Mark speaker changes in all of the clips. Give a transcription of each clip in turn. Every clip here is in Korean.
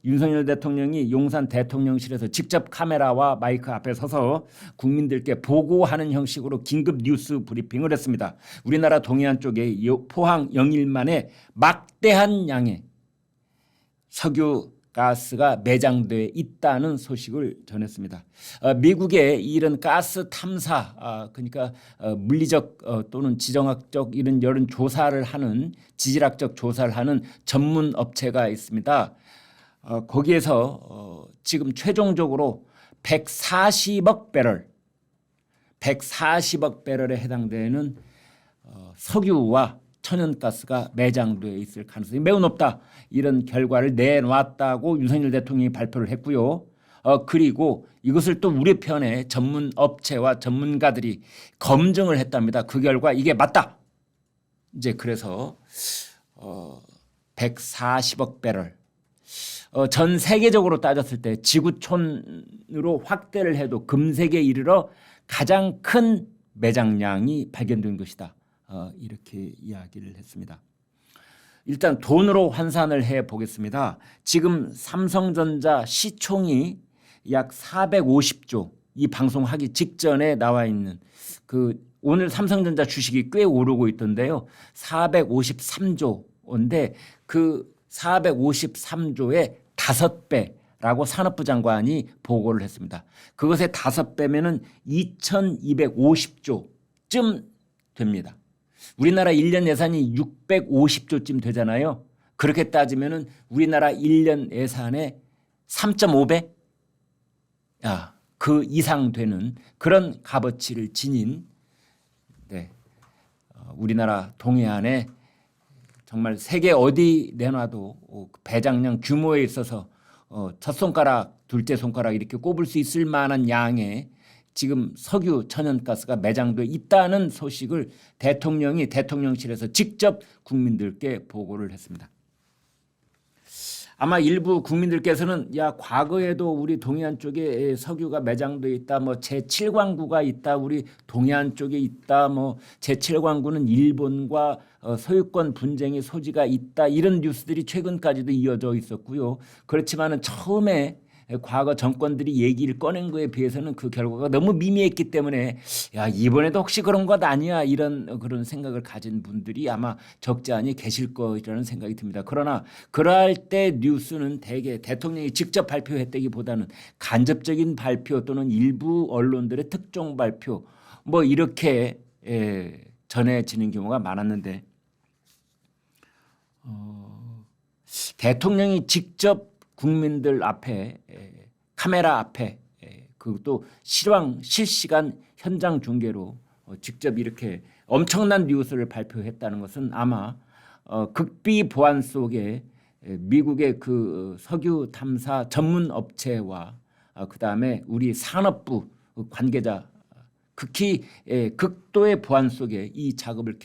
Speaker 1: 윤석열 대통령이 용산 대통령실에서 직접 카메라와 마이크 앞에 서서 국민들께 보고하는 형식으로 긴급 뉴스 브리핑을 했습니다. 우리나라 동해안 쪽에 포항 영일만에 막대한 양의 석유 가스가 매장돼 있다는 소식을 전했습니다. 미국의 이런 가스 탐사, 그러니까 물리적 또는 지정학적 이런 여론 조사를 하는 지질학적 조사를 하는 전문 업체가 있습니다. 거기에서 지금 최종적으로 140억 배럴에 해당되는 석유와 천연가스가 매장되어 있을 가능성이 매우 높다. 이런 결과를 내놨다고 윤석열 대통령이 발표를 했고요. 그리고 이것을 또 우리 편의 전문 업체와 전문가들이 검증을 했답니다. 그 결과 이게 맞다. 이제 그래서 140억 배럴. 전 세계적으로 따졌을 때 지구촌으로 확대를 해도 금세기에 이르러 가장 큰 매장량이 발견된 것이다. 이렇게 이야기를 했습니다. 일단 돈으로 환산을 해 보겠습니다. 지금 삼성전자 시총이 약 450조, 이 방송하기 직전에 나와 있는 오늘 삼성전자 주식이 꽤 오르고 있던데요. 453조인데 그 453조의 5배라고 산업부 장관이 보고를 했습니다. 그것의 5배면은 2250조쯤 됩니다. 우리나라 1년 예산이 650조쯤 되잖아요. 그렇게 따지면은 우리나라 1년 예산의 3.5배? 그 이상 되는 그런 값어치를 지닌 우리나라 동해안에 정말 세계 어디 내놔도 배장량 규모에 있어서 첫 손가락, 둘째 손가락 이렇게 꼽을 수 있을 만한 양의 지금 석유 천연가스가 매장돼 있다는 소식을 대통령이 대통령실에서 직접 국민들께 보고를 했습니다. 아마 일부 국민들께서는 과거에도 우리 동해안 쪽에 석유가 매장돼 있다, 제7광구가 있다, 우리 동해안 쪽에 있다, 제7광구는 일본과 소유권 분쟁의 소지가 있다, 이런 뉴스들이 최근까지도 이어져 있었고요. 그렇지만은 처음에 과거 정권들이 얘기를 꺼낸 거에 비해서는 그 결과가 너무 미미했기 때문에 이번에도 혹시 그런 것 아니야, 그런 생각을 가진 분들이 아마 적지 않이 계실 거라는 생각이 듭니다. 그러나 그럴 때 뉴스는 대개 대통령이 직접 발표했다기보다는 간접적인 발표 또는 일부 언론들의 특종 발표 이렇게 전해지는 경우가 많았는데 대통령이 직접 국민들 앞에 카메라 앞에 그것도 실시간 현장 중계로 직접 이렇게 엄청난 뉴스를 발표했다는 것은 아마 극비 보안 속에 미국의 그 석유 탐사 전문 업체와 그다음에 우리 산업부 관계자 극히 극도의 보안 속에 이 작업을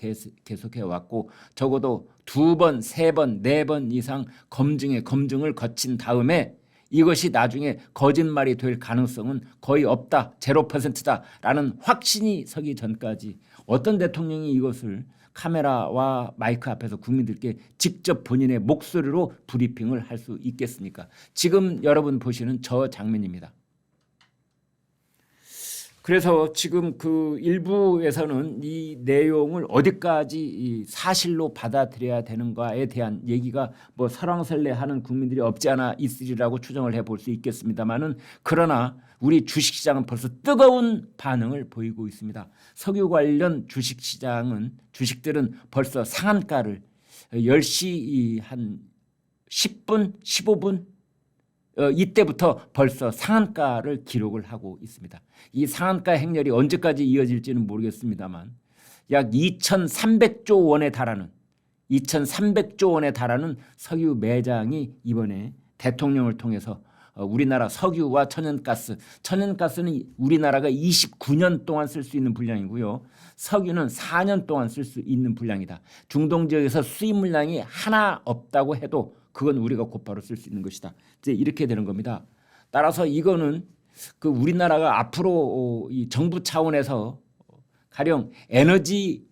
Speaker 1: 계속해 왔고 적어도 2번, 3번, 4번 이상 검증을 거친 다음에 이것이 나중에 거짓말이 될 가능성은 거의 없다, 0%다라는 확신이 서기 전까지 어떤 대통령이 이것을 카메라와 마이크 앞에서 국민들께 직접 본인의 목소리로 브리핑을 할 수 있겠습니까? 지금 여러분 보시는 저 장면입니다. 그래서 지금 그 일부에서는 이 내용을 어디까지 사실로 받아들여야 되는가에 대한 얘기가 설왕설래하는 국민들이 없지 않아 있으리라고 추정을 해볼 수 있겠습니다만은 그러나 우리 주식시장은 벌써 뜨거운 반응을 보이고 있습니다. 석유 관련 주식들은 벌써 상한가를 10시 한 10분, 15분 이때부터 벌써 상한가를 기록을 하고 있습니다. 이 상한가 행렬이 언제까지 이어질지는 모르겠습니다만 약 2,300조 원에 달하는 석유 매장이 이번에 대통령을 통해서 우리나라 석유와 천연가스는 우리나라가 29년 동안 쓸 수 있는 분량이고요. 석유는 4년 동안 쓸 수 있는 분량이다. 중동 지역에서 수입 물량이 하나 없다고 해도 그건 우리가 곧바로 쓸 수 있는 것이다. 이제 이렇게 되는 겁니다. 따라서 이거는 그 우리나라가 앞으로 이 정부 차원에서 가령 에너지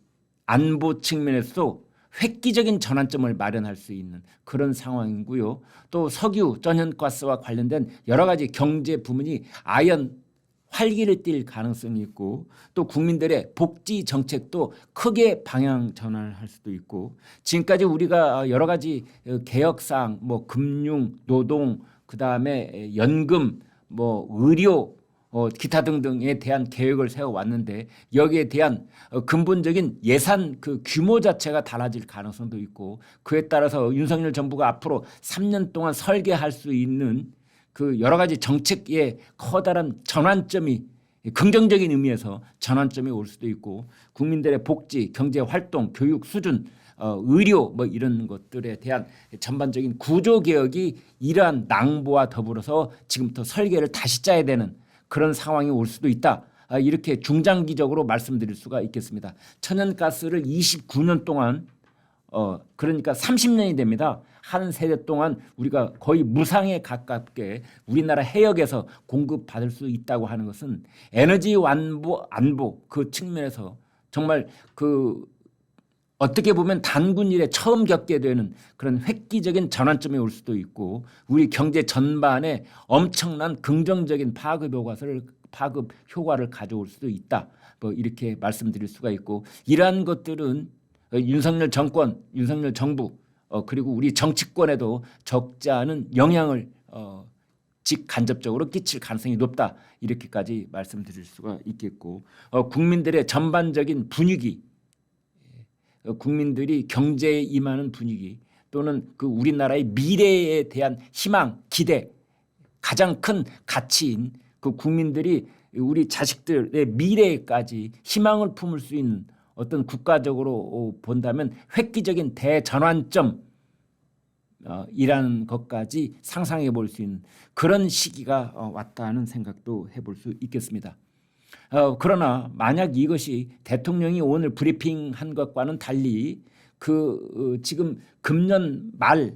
Speaker 1: 안보 측면에서도 획기적인 전환점을 마련할 수 있는 그런 상황이고요. 또 석유, 천연가스와 관련된 여러 가지 경제 부문이 아연 활기를 띨 가능성이 있고 또 국민들의 복지 정책도 크게 방향 전환을 할 수도 있고 지금까지 우리가 여러 가지 개혁사항 뭐 금융, 노동, 그다음에 연금, 뭐 의료 기타 등등에 대한 계획을 세워왔는데 여기에 대한 근본적인 예산 그 규모 자체가 달라질 가능성도 있고 그에 따라서 윤석열 정부가 앞으로 3년 동안 설계할 수 있는 그 여러 가지 정책의 커다란 전환점이 긍정적인 의미에서 전환점이 올 수도 있고 국민들의 복지, 경제 활동, 교육 수준, 의료 뭐 이런 것들에 대한 전반적인 구조 개혁이 이러한 낭보와 더불어서 지금부터 설계를 다시 짜야 되는 그런 상황이 올 수도 있다. 이렇게 중장기적으로 말씀드릴 수가 있겠습니다. 천연가스를 29년 동안 그러니까 30년이 됩니다. 한 세대 동안 우리가 거의 무상에 가깝게 우리나라 해역에서 공급받을 수 있다고 하는 것은 에너지 안보 그 측면에서 정말 그 어떻게 보면 단군 일에 처음 겪게 되는 그런 획기적인 전환점이 올 수도 있고 우리 경제 전반에 엄청난 긍정적인 파급 효과를 가져올 수도 있다. 뭐 이렇게 말씀드릴 수가 있고 이러한 것들은 윤석열 정권, 윤석열 정부 그리고 우리 정치권에도 적지 않은 영향을 직간접적으로 끼칠 가능성이 높다. 이렇게까지 말씀드릴 수가 있겠고 국민들의 전반적인 분위기 국민들이 경제에 임하는 분위기 또는 그 우리나라의 미래에 대한 희망, 기대 가장 큰 가치인 그 국민들이 우리 자식들의 미래까지 희망을 품을 수 있는 어떤 국가적으로 본다면 획기적인 대전환점 이라는 것까지 상상해 볼 수 있는 그런 시기가 왔다는 생각도 해볼 수 있겠습니다. 그러나 만약 이것이 대통령이 오늘 브리핑한 것과는 달리 지금 금년 말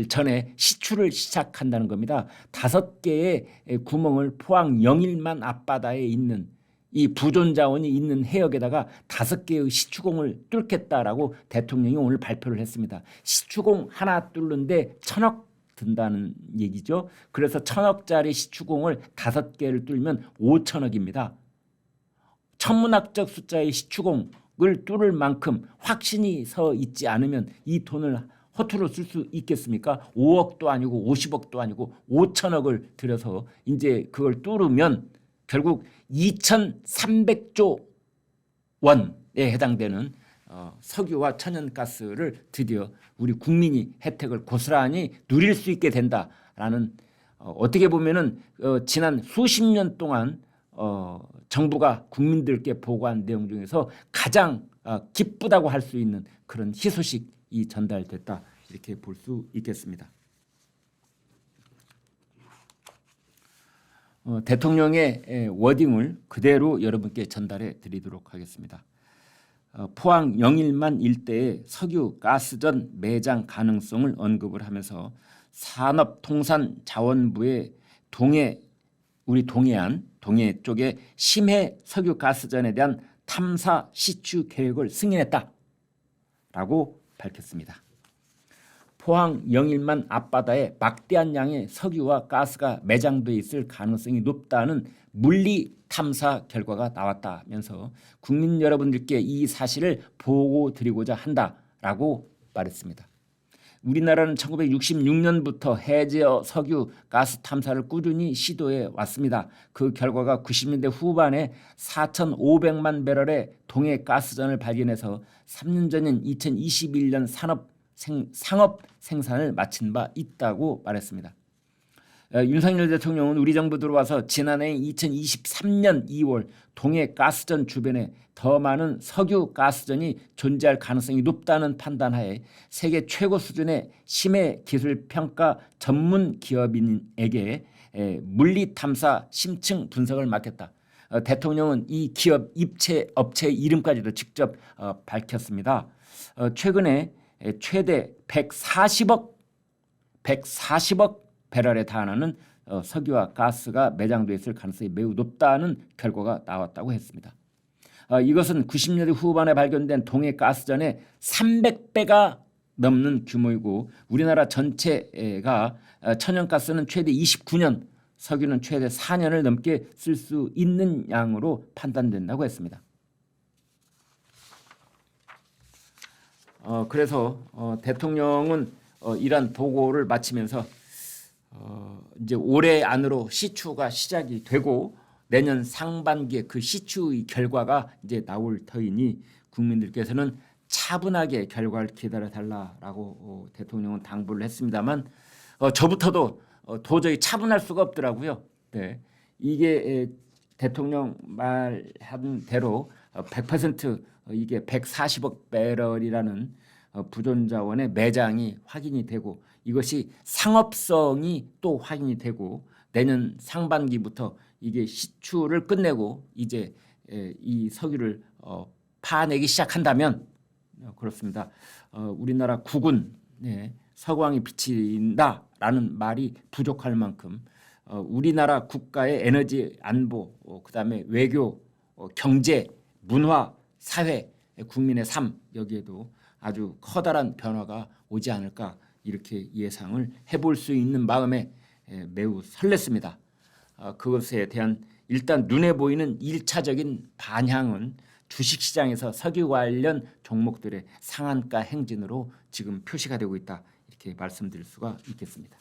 Speaker 1: 전에 시추를 시작한다는 겁니다. 5개의 구멍을 포항 영일만 앞바다에 있는 이 부존 자원이 있는 해역에다가 5개의 시추공을 뚫겠다라고 대통령이 오늘 발표를 했습니다. 시추공 하나 뚫는데 1,000억 든다는 얘기죠. 그래서 1,000억짜리 시추공을 5개를 뚫으면 5,000억입니다. 천문학적 숫자의 시추공을 뚫을 만큼 확신이 서 있지 않으면 이 돈을 허투루 쓸 수 있겠습니까? 5억도 아니고 50억도 아니고 5,000억을 들여서 이제 그걸 뚫으면 결국 2,300조 원에 해당되는 석유와 천연가스를 드디어 우리 국민이 혜택을 고스란히 누릴 수 있게 된다라는 어떻게 보면은 지난 수십 년 동안 정부가 국민들께 보고한 내용 중에서 가장 기쁘다고 할 수 있는 그런 희소식이 전달됐다 이렇게 볼 수 있겠습니다. 대통령의 워딩을 그대로 여러분께 전달해 드리도록 하겠습니다. 포항 영일만 일대의 석유 가스전 매장 가능성을 언급을 하면서 산업통상자원부의 우리 동해 쪽에 심해 석유 가스전에 대한 탐사 시추 계획을 승인했다라고 밝혔습니다. 포항 영일만 앞바다에 막대한 양의 석유와 가스가 매장돼 있을 가능성이 높다는 물리 탐사 결과가 나왔다면서 국민 여러분들께 이 사실을 보고드리고자 한다라고 말했습니다. 우리나라는 1966년부터 해저 석유 가스 탐사를 꾸준히 시도해 왔습니다. 그 결과가 90년대 후반에 4,500만 배럴의 동해 가스전을 발견해서 3년 전인 2021년 상업 생산을 마친 바 있다고 말했습니다. 윤석열 대통령은 우리 정부 들어와서 지난해 2023년 2월 동해 가스전 주변에 더 많은 석유 가스전이 존재할 가능성이 높다는 판단하에 세계 최고 수준의 심해 기술 평가 전문 기업인에게 물리 탐사 심층 분석을 맡겼다. 대통령은 이 기업 업체 이름까지도 직접 밝혔습니다. 최근에 최대 140억 배럴에 달하는 석유와 가스가 매장돼 있을 가능성이 매우 높다는 결과가 나왔다고 했습니다. 이것은 90년대 후반에 발견된 동해 가스전의 300배가 넘는 규모이고 우리나라 전체가 천연가스는 최대 29년, 석유는 최대 4년을 넘게 쓸 수 있는 양으로 판단된다고 했습니다. 그래서 대통령은 이러한 보고를 마치면서 이제 올해 안으로 시추가 시작이 되고 내년 상반기에 그 시추의 결과가 이제 나올 터이니 국민들께서는 차분하게 결과를 기다려 달라라고 대통령은 당부를 했습니다만 저부터도 도저히 차분할 수가 없더라고요. 네. 이게 대통령 말한 대로 100% 이게 140억 배럴이라는 부존자원의 매장이 확인이 되고 이것이 상업성이 또 확인이 되고 내년 상반기부터 이게 시추를 끝내고 이제 이 석유를 파내기 시작한다면 그렇습니다. 우리나라 국은 석왕이 비친다라는 말이 부족할 만큼 우리나라 국가의 에너지 안보, 그다음에 외교, 경제, 문화, 사회, 국민의 삶 여기에도 아주 커다란 변화가 오지 않을까 이렇게 예상을 해볼 수 있는 마음에 매우 설렜습니다. 그것에 대한 일단 눈에 보이는 1차적인 반향은 주식시장에서 석유 관련 종목들의 상한가 행진으로 지금 표시가 되고 있다 이렇게 말씀드릴 수가 있겠습니다.